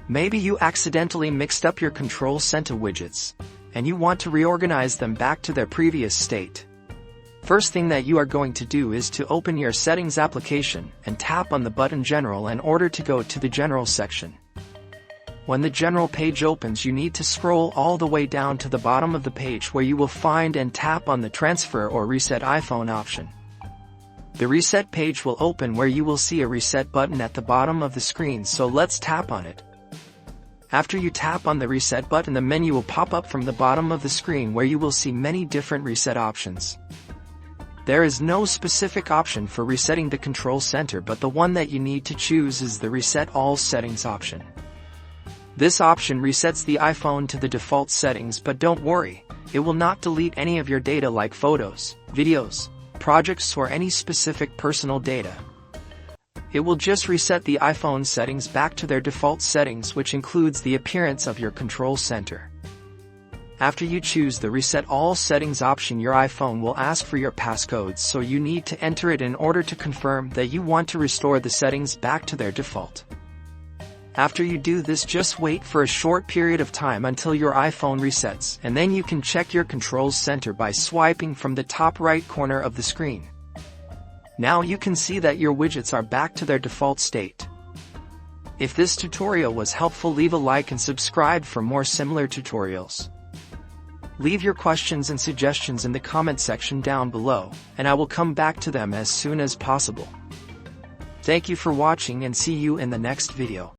Maybe you accidentally mixed up your control center widgets, and you want to reorganize them back to their previous state. First thing that you are going to do is to open your Settings application and tap on the button General in order to go to the General section. When the General page opens, you need to scroll all the way down to the bottom of the page where you will find and tap on the Transfer or Reset iPhone option. The Reset page will open where you will see a Reset button at the bottom of the screen, so let's tap on it. After you tap on the Reset button, the menu will pop up from the bottom of the screen where you will see many different reset options. There is no specific option for resetting the control center, but the one that you need to choose is the Reset All Settings option. This option resets the iPhone to the default settings, but don't worry, it will not delete any of your data like photos, videos, projects, or any specific personal data. It will just reset the iPhone settings back to their default settings, which includes the appearance of your control center. After you choose the Reset All Settings option, your iPhone will ask for your passcodes, so you need to enter it in order to confirm that you want to restore the settings back to their default. After you do this, just wait for a short period of time until your iPhone resets, and then you can check your control center by swiping from the top right corner of the screen. Now you can see that your widgets are back to their default state. If this tutorial was helpful, leave a like and subscribe for more similar tutorials. Leave your questions and suggestions in the comment section down below, and I will come back to them as soon as possible. Thank you for watching and see you in the next video.